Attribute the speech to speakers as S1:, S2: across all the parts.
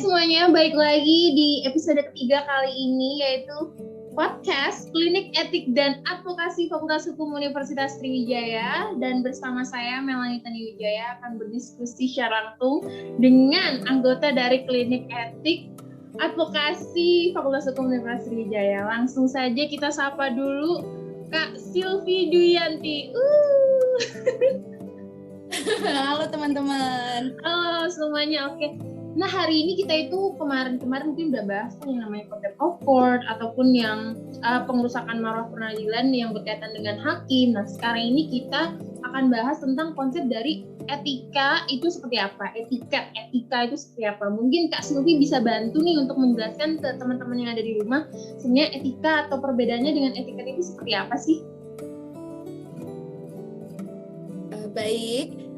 S1: semuanya, balik lagi di episode ketiga kali ini, yaitu podcast Klinik Etik dan Advokasi Fakultas Hukum Universitas Sriwijaya. Dan bersama saya, Melanie Taniwijaya, akan berdiskusi secara langsung dengan anggota dari Klinik Etik Advokasi Fakultas Hukum Universitas Sriwijaya. Langsung saja kita sapa dulu Kak Silvi Duyanti.
S2: Halo teman-teman.
S1: Halo semuanya, oke. Nah, hari ini kita itu kemarin mungkin udah bahas yang namanya contempt of court ataupun yang pengerusakan marwah pengadilan yang berkaitan dengan hakim. Nah, sekarang ini kita akan bahas tentang konsep dari etika itu seperti apa, etika itu seperti apa. Mungkin Kak Silvi bisa bantu nih untuk menjelaskan ke teman-teman yang ada di rumah sebenarnya etika atau perbedaannya dengan etika itu seperti apa sih?
S2: Baik.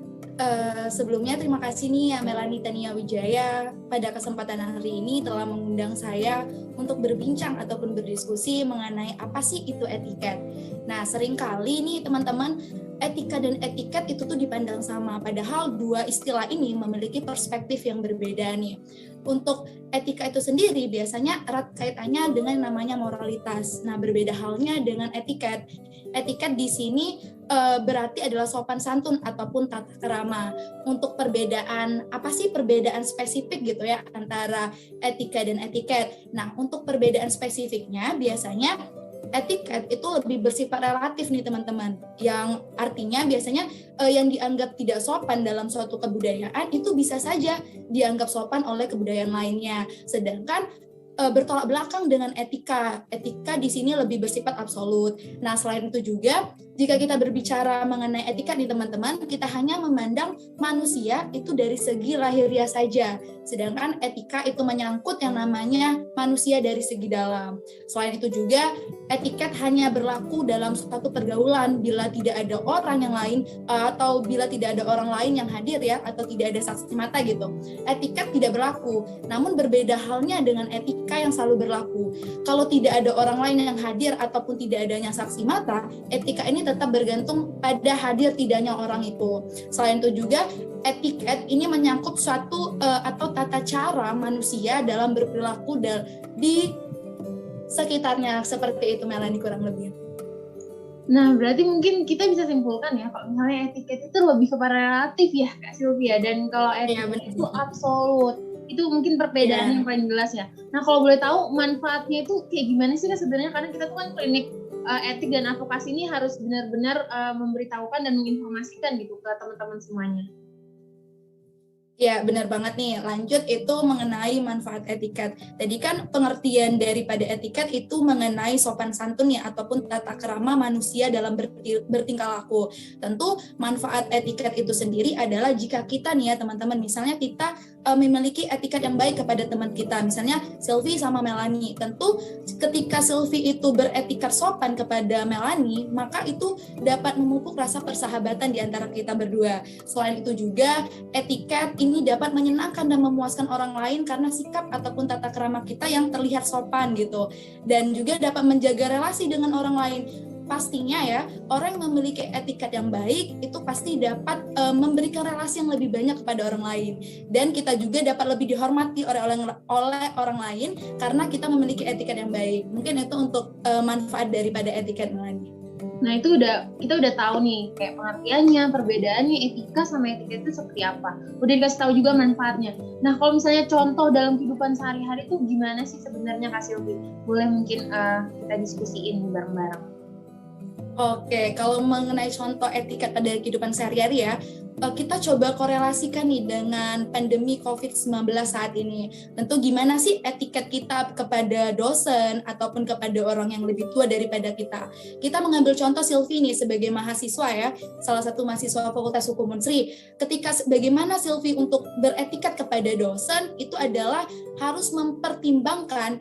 S2: Sebelumnya terima kasih nih ya Melanie Taniwijaya pada kesempatan hari ini telah mengundang saya untuk berbincang ataupun berdiskusi mengenai apa sih itu etiket. Nah, seringkali nih teman-teman, etika dan etiket itu tuh dipandang sama, padahal dua istilah ini memiliki perspektif yang berbeda nih. Untuk etika itu sendiri biasanya erat kaitannya dengan namanya moralitas. Nah, berbeda halnya dengan etiket. Etiket di sini berarti adalah sopan santun ataupun tata krama. Untuk perbedaan, apa sih perbedaan spesifik gitu ya antara etika dan etiket. Nah, untuk perbedaan spesifiknya biasanya etiket itu lebih bersifat relatif nih teman-teman. Yang artinya biasanya yang dianggap tidak sopan dalam suatu kebudayaan itu bisa saja dianggap sopan oleh kebudayaan lainnya. Sedangkan bertolak belakang dengan etika. Etika di sini lebih bersifat absolut. Nah, selain itu juga, jika kita berbicara mengenai etika nih teman-teman, kita hanya memandang manusia itu dari segi lahiriah saja. Sedangkan etika itu menyangkut yang namanya manusia dari segi dalam. Selain itu juga, etiket hanya berlaku dalam suatu pergaulan bila tidak ada orang yang lain atau bila tidak ada orang lain yang hadir ya, atau tidak ada saksi mata gitu. Etiket tidak berlaku. Namun berbeda halnya dengan etika yang selalu berlaku. Kalau tidak ada orang lain yang hadir ataupun tidak adanya saksi mata, etika ini tetap bergantung pada hadir tidaknya orang itu. Selain itu juga etiket ini menyangkut suatu atau tata cara manusia dalam berperilaku di sekitarnya, seperti itu Melanie kurang lebih.
S1: Nah, berarti mungkin kita bisa simpulkan ya, kalau misalnya etiket itu lebih kepada relatif ya, Kak Sylvia, dan kalau etiket itu absolut. Itu mungkin perbedaan yang paling jelas ya. Nah, kalau boleh tahu manfaatnya itu kayak gimana sih Kak sebenarnya? Karena kita tuh kan klinik etik dan advokasi ini harus benar-benar memberitahukan dan menginformasikan gitu ke teman-teman semuanya.
S2: Ya, benar banget nih. Lanjut itu mengenai manfaat etiket. Tadi kan pengertian daripada etiket itu mengenai sopan santun ya, ataupun tata krama manusia dalam bertingkah laku. Tentu manfaat etiket itu sendiri adalah jika kita nih ya teman-teman, misalnya kita memiliki etiket yang baik kepada teman kita, misalnya Silvi sama Melanie. Tentu ketika Silvi itu beretiket sopan kepada Melanie, maka itu dapat memupuk rasa persahabatan di antara kita berdua. Selain itu juga etiket ini dapat menyenangkan dan memuaskan orang lain karena sikap ataupun tata krama kita yang terlihat sopan gitu, dan juga dapat menjaga relasi dengan orang lain. Pastinya ya, orang yang memiliki etiket yang baik itu pasti dapat memberikan relasi yang lebih banyak kepada orang lain, dan kita juga dapat lebih dihormati oleh orang lain karena kita memiliki etiket yang baik. Mungkin itu untuk manfaat daripada etiket Melanie.
S1: Nah, itu kita udah tahu nih kayak pengertiannya, perbedaannya etika sama etiket itu seperti apa. Udah dikasih tahu juga manfaatnya. Nah, kalau misalnya contoh dalam kehidupan sehari-hari itu gimana sih sebenarnya Kak Silvi? Boleh mungkin kita diskusiin bareng-bareng.
S2: Oke, kalau mengenai contoh etiket pada kehidupan sehari-hari ya, kita coba korelasikan nih dengan pandemi COVID-19 saat ini. Tentu gimana sih etiket kita kepada dosen ataupun kepada orang yang lebih tua daripada kita. Kita mengambil contoh Silvi nih sebagai mahasiswa ya, salah satu mahasiswa Fakultas Hukum Unsri. Ketika bagaimana Silvi untuk beretiket kepada dosen itu adalah harus mempertimbangkan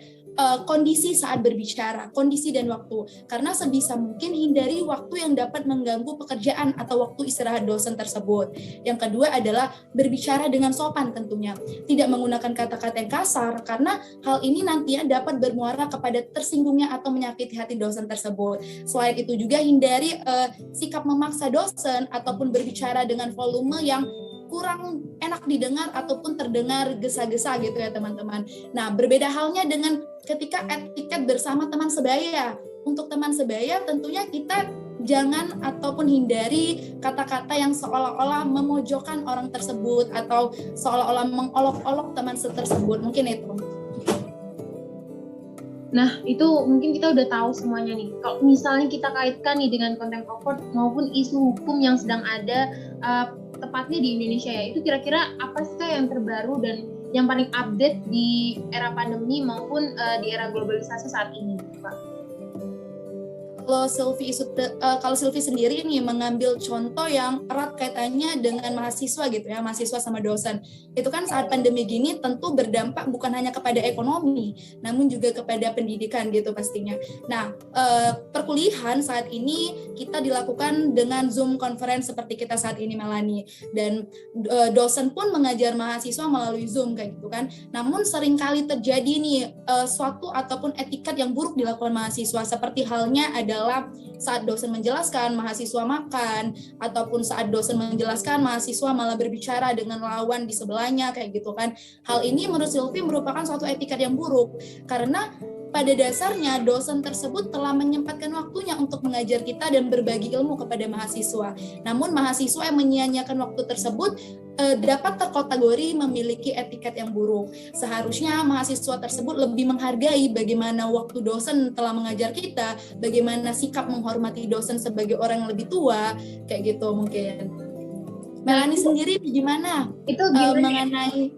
S2: kondisi saat berbicara, kondisi dan waktu. Karena sebisa mungkin hindari waktu yang dapat mengganggu pekerjaan atau waktu istirahat dosen tersebut. Yang kedua adalah berbicara dengan sopan tentunya. Tidak menggunakan kata-kata yang kasar, karena hal ini nantinya dapat bermuara kepada tersinggungnya atau menyakiti hati dosen tersebut. Selain itu juga hindari sikap memaksa dosen ataupun berbicara dengan volume yang kurang enak didengar ataupun terdengar gesa-gesa gitu ya teman-teman. Nah, berbeda halnya dengan ketika etiket bersama teman sebaya. Untuk teman sebaya tentunya kita jangan ataupun hindari kata-kata yang seolah-olah memojokkan orang tersebut atau seolah-olah mengolok-olok teman tersebut. Mungkin itu.
S1: Nah, itu mungkin kita udah tahu semuanya nih. Kalau misalnya kita kaitkan nih dengan contempt of court maupun isu hukum yang sedang ada tepatnya di Indonesia ya, itu kira-kira apa sih yang terbaru dan yang paling update di era pandemi maupun di era globalisasi saat ini, Pak?
S2: Kalau Sylvie sendiri nih mengambil contoh yang erat kaitannya dengan mahasiswa gitu ya, mahasiswa sama dosen. Itu kan saat pandemi gini tentu berdampak bukan hanya kepada ekonomi, namun juga kepada pendidikan gitu pastinya. Nah, perkuliahan saat ini kita dilakukan dengan Zoom conference seperti kita saat ini, Melanie. Dan dosen pun mengajar mahasiswa melalui Zoom kayak gitu kan. Namun seringkali terjadi nih suatu ataupun etiket yang buruk dilakukan mahasiswa, seperti halnya adalah saat dosen menjelaskan mahasiswa makan, ataupun saat dosen menjelaskan mahasiswa malah berbicara dengan lawan di sebelahnya kayak gitu kan. Hal ini menurut Sylvie merupakan suatu etiket yang buruk karena pada dasarnya dosen tersebut telah menyempatkan waktunya untuk mengajar kita dan berbagi ilmu kepada mahasiswa. Namun mahasiswa yang menyia-nyiakan waktu tersebut dapat terkategori memiliki etiket yang buruk. Seharusnya mahasiswa tersebut lebih menghargai bagaimana waktu dosen telah mengajar kita, bagaimana sikap menghormati dosen sebagai orang yang lebih tua, kayak gitu mungkin. Melanie sendiri gimana?
S1: Itu gimana?
S2: Mengenai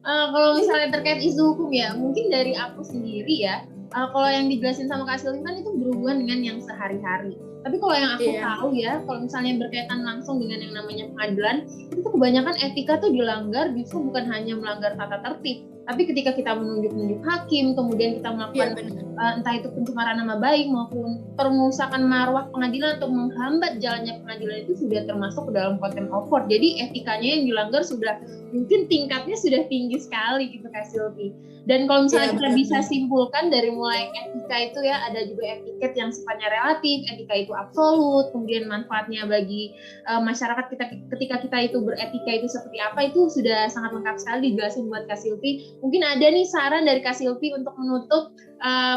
S1: kalau misalnya terkait isu hukum ya, mungkin dari aku sendiri ya, kalau yang dijelasin sama Kak Sylvie kan itu berhubungan dengan yang sehari-hari. Tapi kalau yang aku tahu ya, kalau misalnya berkaitan langsung dengan yang namanya pengadilan, itu kebanyakan etika tuh dilanggar justru bukan hanya melanggar tata tertib, tapi ketika kita menunjuk hakim, kemudian kita melakukan entah itu pencemaran nama baik maupun perusakan marwah pengadilan atau menghambat jalannya pengadilan, itu sudah termasuk ke dalam contempt of court. Jadi etikanya yang dilanggar sudah mungkin tingkatnya sudah tinggi sekali gitu Kak Sylvie. Dan kalau misalnya kita bisa simpulkan dari mulai etika itu ya, ada juga etiket yang sifatnya relatif, etika itu absolut, kemudian manfaatnya bagi masyarakat ketika kita itu beretika itu seperti apa, itu sudah sangat lengkap sekali dijelasin buat Kak Sylvie. Mungkin ada nih saran dari Kak Sylvie untuk menutup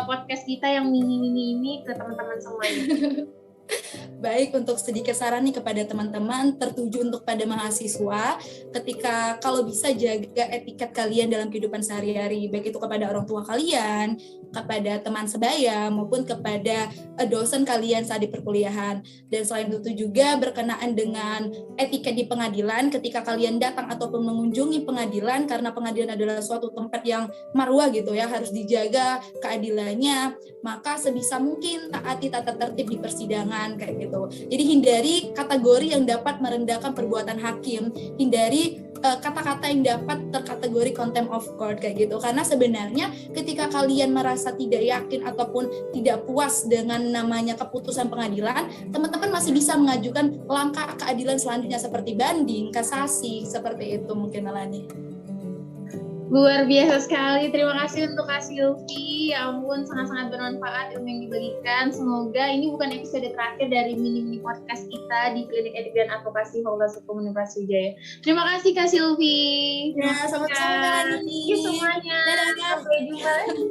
S1: podcast kita yang mini-mini ini ke teman-teman semuanya.
S2: Baik, untuk sedikit saran nih kepada teman-teman, tertuju untuk pada mahasiswa, ketika kalau bisa jaga etiket kalian dalam kehidupan sehari-hari, baik itu kepada orang tua kalian, kepada teman sebaya, maupun kepada dosen kalian saat di perkuliahan. Dan selain itu juga berkenaan dengan etiket di pengadilan, ketika kalian datang ataupun mengunjungi pengadilan, karena pengadilan adalah suatu tempat yang marwah gitu ya, harus dijaga keadilannya, maka sebisa mungkin taati tata tertib di persidangan kayak gitu. Jadi hindari kategori yang dapat merendahkan perbuatan hakim, hindari kata-kata yang dapat terkategori contempt of court kayak gitu. Karena sebenarnya ketika kalian merasa tidak yakin ataupun tidak puas dengan namanya keputusan pengadilan, teman-teman masih bisa mengajukan langkah keadilan selanjutnya seperti banding, kasasi, seperti itu mungkin Melanie.
S1: Luar biasa sekali, terima kasih untuk Kak Sylvie. Ya ampun, sangat-sangat bermanfaat ilmu yang dibagikan. Semoga ini bukan episode terakhir dari mini-mini podcast kita di Klinik Etik dan Advokasi Fakultas Hukum Universitas Wijaya. Terima kasih Kak Sylvie.
S2: Ya, sama-sama Melanie.
S1: Semuanya. Sampai jumpa lagi.